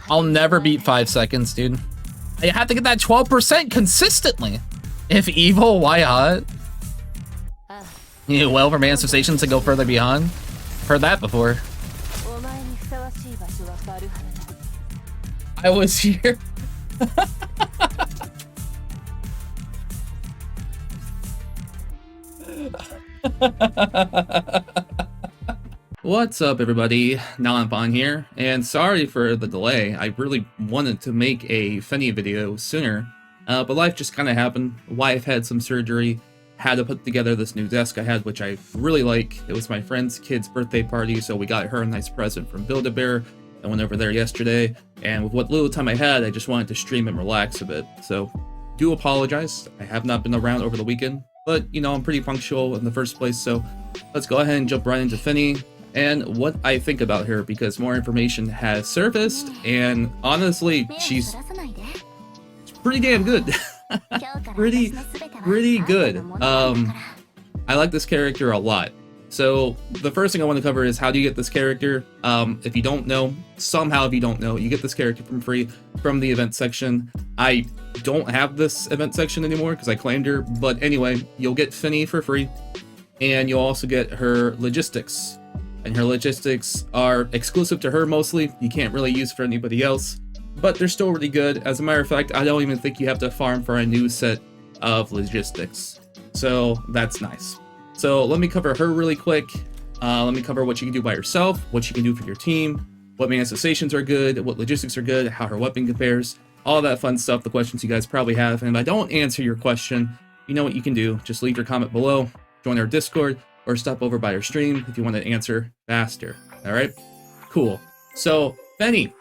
I'll never beat 5 seconds, dude. I have to get that 12% consistently. If evil, why hot? Well, for manifestations to go further beyond. Heard that before. I was here. What's up, everybody? Nonpon here, and sorry for the delay. I really wanted to make a Fenny video sooner, but life just kind of happened. Wife had some surgery, had to put together this new desk I had, which I really like. It was my friend's kid's birthday party, so we got her a nice present from Build-A-Bear. I went over there yesterday, and with what little time I had, I just wanted to stream and relax a bit. So, do apologize. I have not been around over the weekend, but, you know, I'm pretty punctual in the first place, so let's go ahead and jump right into Fenny and what I think about her, because more information has surfaced, and honestly, she's pretty damn good. pretty good. I like this character a lot. So the first thing I want to cover is how do you get this character. If you don't know, you get this character for free from the event section. I don't have this event section anymore because I claimed her, but anyway, you'll get Fenny for free, and you'll also get her logistics. And her logistics are exclusive to her mostly. You can't really use for anybody else, but they're still really good. As a matter of fact, I don't even think you have to farm for a new set of logistics. So that's nice. So let me cover her really quick. Let me cover what you can do by yourself, what you can do for your team, what manifestations are good, what logistics are good, how her weapon compares, all that fun stuff, the questions you guys probably have. And if I don't answer your question, you know what you can do. Just leave your comment below, join our Discord, or stop over by our stream if you want to answer faster. All right, cool. So Fenny,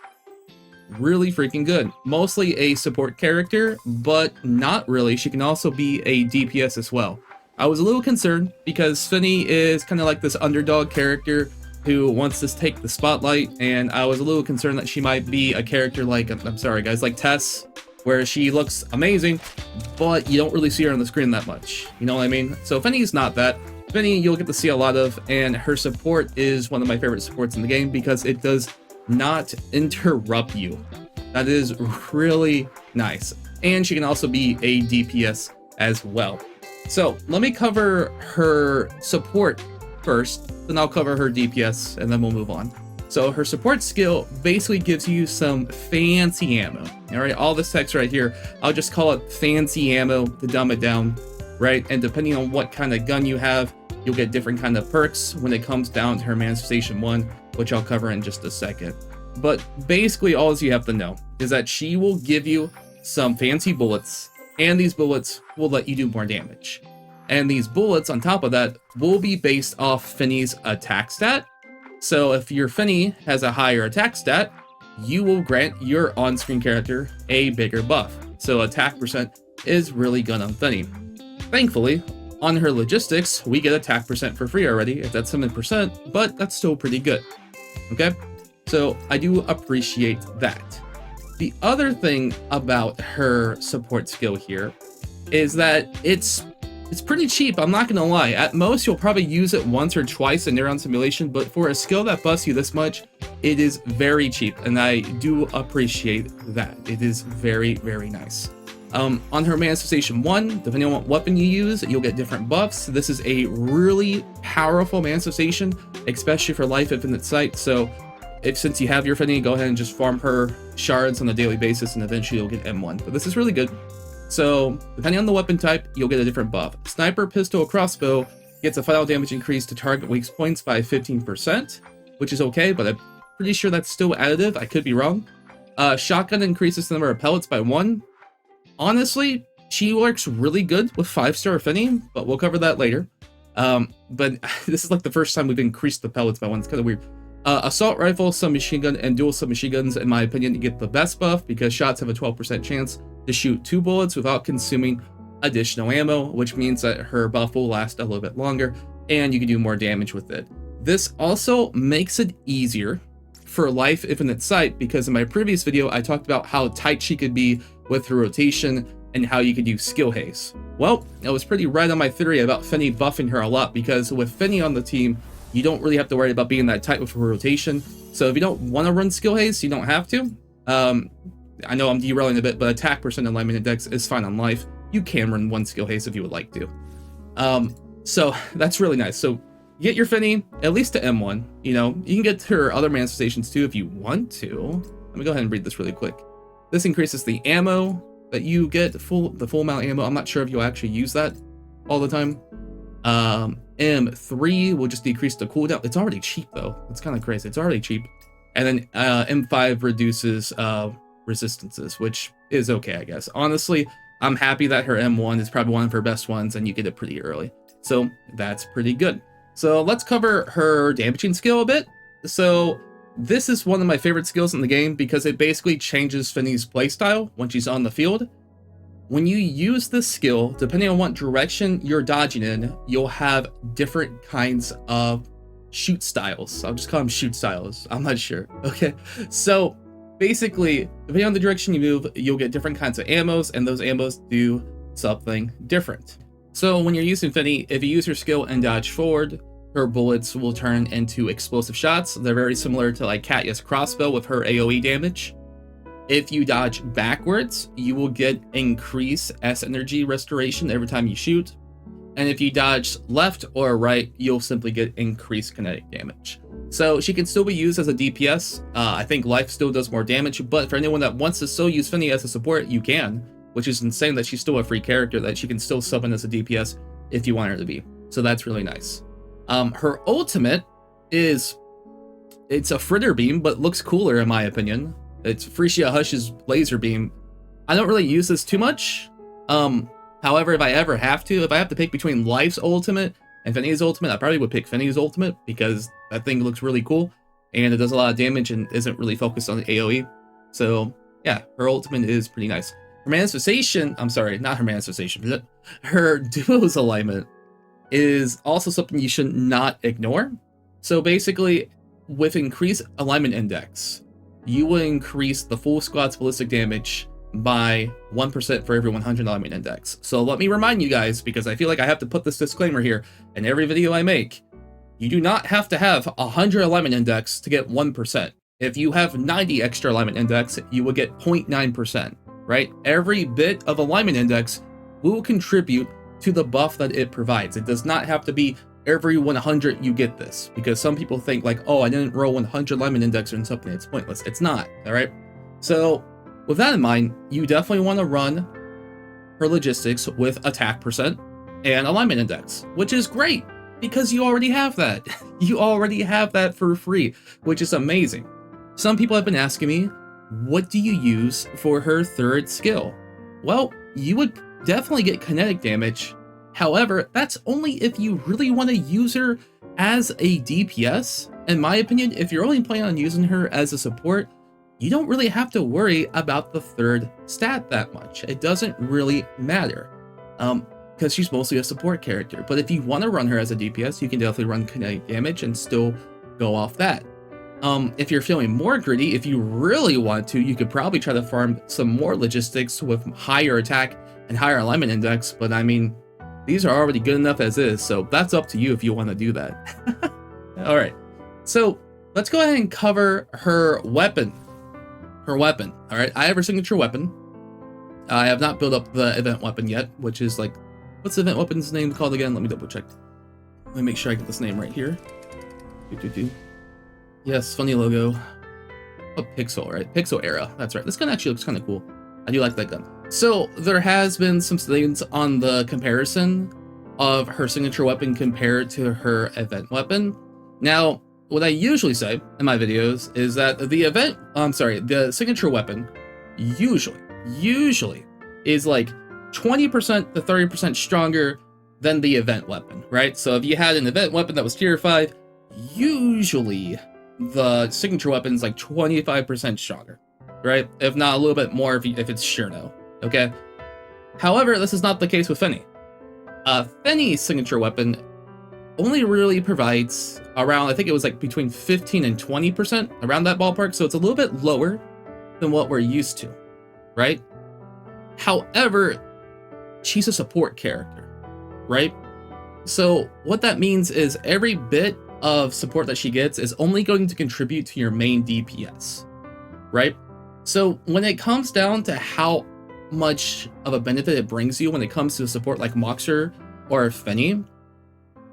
really freaking good. Mostly a support character, but not really. She can also be a DPS as well. I was a little concerned because Fenny is kind of like this underdog character who wants to take the spotlight, and I was a little concerned that she might be a character like, I'm sorry guys, like Tess, where she looks amazing, but you don't really see her on the screen that much. You know what I mean? So Fenny's not that. Fenny you'll get to see a lot of, and her support is one of my favorite supports in the game because it does not interrupt you. That is really nice. And she can also be a DPS as well. So let me cover her support first, then I'll cover her DPS, and then we'll move on. So her support skill basically gives you some fancy ammo. All right, all this text right here, I'll just call it fancy ammo to dumb it down, right? And depending on what kind of gun you have, you'll get different kind of perks when it comes down to her manifestation 1, which I'll cover in just a second. But basically all you have to know is that she will give you some fancy bullets, and these bullets will let you do more damage. And these bullets on top of that will be based off Fenny's attack stat. So if your Fenny has a higher attack stat, you will grant your on-screen character a bigger buff. So attack percent is really good on Fenny. Thankfully, on her logistics, we get attack percent for free already, if that's 7%, but that's still pretty good. Okay? So I do appreciate that. The other thing about her support skill here is that it's pretty cheap, I'm not gonna lie. At most, you'll probably use it once or twice in Neuron Simulation, but for a skill that busts you this much, it is very cheap, and I do appreciate that. It is very, very nice. On her manifestation 1, depending on what weapon you use, you'll get different buffs. This is a really powerful manifestation, especially for Life Infinite Sight. So since you have your Fenny, go ahead and just farm her shards on a daily basis, and eventually you'll get M1. But this is really good. So depending on the weapon type, you'll get a different buff. Sniper, pistol, crossbow gets a final damage increase to target weak points by 15%, which is okay, but I'm pretty sure that's still additive. I could be wrong. Shotgun increases the number of pellets by 1. Honestly, she works really good with 5-star Fenny, but we'll cover that later. But this is like the first time we've increased the pellets by 1. It's kind of weird. Assault rifle, submachine gun, and dual submachine guns, in my opinion, get the best buff because shots have a 12% chance to shoot 2 bullets without consuming additional ammo, which means that her buff will last a little bit longer and you can do more damage with it. This also makes it easier for Life Infinite Sight because in my previous video, I talked about how tight she could be with her rotation and how you could use skill haze. Well, I was pretty right on my theory about Fenny buffing her a lot because with Fenny on the team, you don't really have to worry about being that tight with a rotation. So if you don't want to run skill haste, you don't have to. I know I'm derailing a bit, but attack percent and alignment index is fine on life. You can run 1 skill haste if you would like to. So that's really nice. So get your Fenny at least to M1. You know, you can get to her other manifestations too if you want to. Let me go ahead and read this really quick. This increases the ammo that you get, the full amount of ammo. I'm not sure if you'll actually use that all the time. M3 will just decrease the cooldown. It's already cheap though. It's kind of crazy. It's already cheap. And then M5 reduces resistances, which is okay, I guess. Honestly, I'm happy that her M1 is probably one of her best ones, and you get it pretty early. So that's pretty good. So let's cover her damaging skill a bit. So this is one of my favorite skills in the game because it basically changes Fenny's playstyle when she's on the field. When you use this skill, depending on what direction you're dodging in, you'll have different kinds of shoot styles. I'll just call them shoot styles. I'm not sure. Okay. So basically, depending on the direction you move, you'll get different kinds of ammos, and those ammos do something different. So when you're using Fenny, if you use her skill and dodge forward, her bullets will turn into explosive shots. They're very similar to like Katya's crossbow with her AoE damage. If you dodge backwards, you will get increased S energy restoration every time you shoot. And if you dodge left or right, you'll simply get increased kinetic damage. So she can still be used as a DPS. I think life still does more damage, but for anyone that wants to still use Fenny as a support, you can, which is insane that she's still a free character, that she can still sub in as a DPS if you want her to be. So that's really nice. Her ultimate it's a fritter beam, but looks cooler in my opinion. It's Frisia Hush's laser beam. I don't really use this too much. However, if I ever have to, if I have to pick between Life's ultimate and Fenny's ultimate, I probably would pick Fenny's ultimate because that thing looks really cool and it does a lot of damage and isn't really focused on AoE. So yeah, her ultimate is pretty nice. Her manifestation, I'm sorry, not her manifestation, but her duo's alignment is also something you should not ignore. So basically, with increased alignment index, you will increase the full squad's ballistic damage by 1% for every 100 alignment index. So let me remind you guys, because I feel like I have to put this disclaimer here in every video I make, you do not have to have 100 alignment index to get 1%. If you have 90 extra alignment index, you will get 0.9%, right? Every bit of alignment index will contribute to the buff that it provides. It does not have to be every 100 you get this, because some people think like, oh, I didn't roll 100 alignment index or something, it's pointless. It's not, all right? So with that in mind, you definitely want to run her logistics with attack percent and alignment index, which is great because you already have that. You already have that for free, which is amazing. Some people have been asking me, what do you use for her third skill? Well, you would definitely get kinetic damage. However, that's only if you really want to use her as a DPS. In my opinion, if you're only planning on using her as a support, you don't really have to worry about the third stat that much. It doesn't really matter because she's mostly a support character. But if you want to run her as a DPS, you can definitely run kinetic damage and still go off that. If you're feeling more greedy, if you really want to, you could probably try to farm some more logistics with higher attack and higher alignment index. But I mean, these are already good enough as is, so that's up to you if you want to do that. All right, so let's go ahead and cover her weapon. All right, I have her signature weapon. I have not built up the event weapon yet, which is like, what's the event weapon's name called again? Let me double check. Let me make sure I get this name right here. Yes, funny logo. Oh, Pixel, right? Pixel era. That's right. This gun actually looks kind of cool. I do like that gun. So there has been some things on the comparison of her signature weapon compared to her event weapon. Now, what I usually say in my videos is that the signature weapon usually is like 20% to 30% stronger than the event weapon, right? So if you had an event weapon that was tier 5, usually the signature weapon is like 25% stronger, right? If not a little bit more if it's Shurno, okay? However, this is not the case with Fenny. Fenny's signature weapon only really provides around, I think it was like between 15 and 20%, around that ballpark, so it's a little bit lower than what we're used to, right? However, she's a support character, right? So what that means is every bit of support that she gets is only going to contribute to your main DPS, right? So when it comes down to how much of a benefit it brings you when it comes to support like Moxer or Fenny,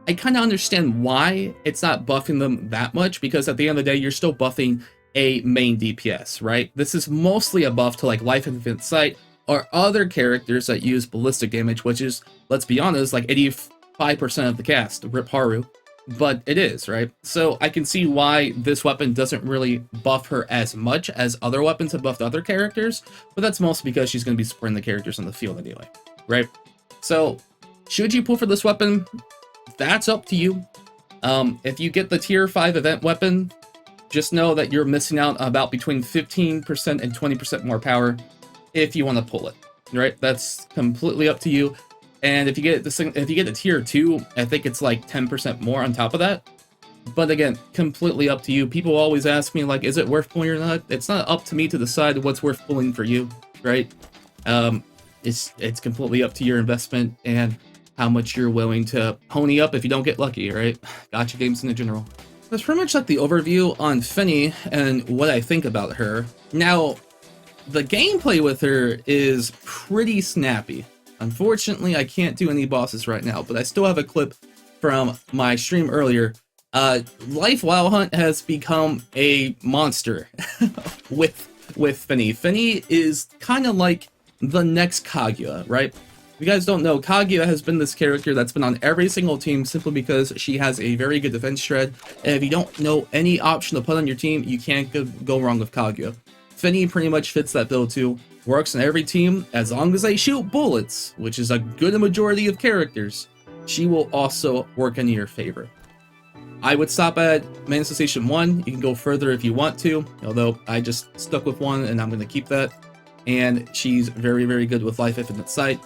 I kind of understand why it's not buffing them that much, because at the end of the day, you're still buffing a main DPS, right? This is mostly a buff to like Life Infinite Sight or other characters that use ballistic damage, which is, let's be honest, like 85% of the cast, Rip Haru. But it is, right? So I can see why this weapon doesn't really buff her as much as other weapons have buffed other characters, but that's mostly because she's going to be supporting the characters on the field anyway, right? So should you pull for this weapon? That's up to you. If you get the tier 5 event weapon, just know that you're missing out about between 15% and 20% more power if you want to pull it, right? That's completely up to you. And if you get the tier 2, I think it's like 10% more on top of that. But again, completely up to you. People always ask me, like, is it worth pulling or not? It's not up to me to decide what's worth pulling for you, right? It's completely up to your investment and how much you're willing to pony up if you don't get lucky, right? Gacha games in general. That's pretty much like the overview on Fenny and what I think about her. Now, the gameplay with her is pretty snappy. Unfortunately, I can't do any bosses right now, but I still have a clip from my stream earlier. Life Wild Hunt has become a monster with Fenny. Fenny is kind of like the next Kaguya, right? If you guys don't know, Kaguya has been this character that's been on every single team simply because she has a very good defense shred. And if you don't know any option to put on your team, you can't go wrong with Kaguya. Fenny pretty much fits that bill too. Works on every team as long as they shoot bullets, which is a good majority of characters. She will also work in your favor. I would stop at Manifestation 1. You can go further if you want to, although I just stuck with 1 and I'm going to keep that. And she's very, very good with Life Infinite Sight.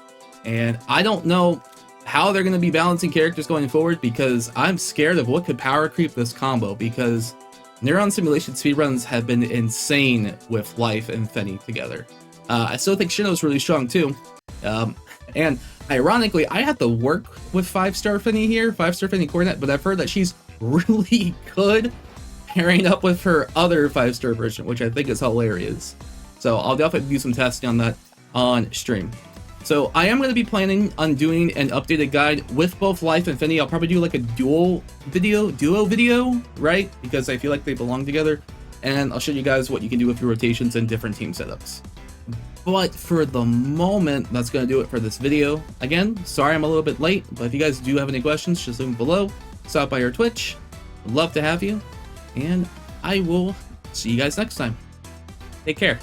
And I don't know how they're going to be balancing characters going forward, because I'm scared of what could power creep this combo, because Neuron Simulation speedruns have been insane with Life and Fenny together. I still think Shino's really strong too. And ironically, I had to work with 5-star Fenny here, 5-star Fenny Coronet, but I've heard that she's really good pairing up with her other 5-star version, which I think is hilarious. So I'll definitely do some testing on that on stream. So I am going to be planning on doing an updated guide with both Life and Fenny. I'll probably do like a duo video, right? Because I feel like they belong together. And I'll show you guys what you can do with your rotations and different team setups. But for the moment, that's going to do it for this video. Again, sorry I'm a little bit late, but if you guys do have any questions, just leave them below. Stop by our Twitch. Would love to have you. And I will see you guys next time. Take care.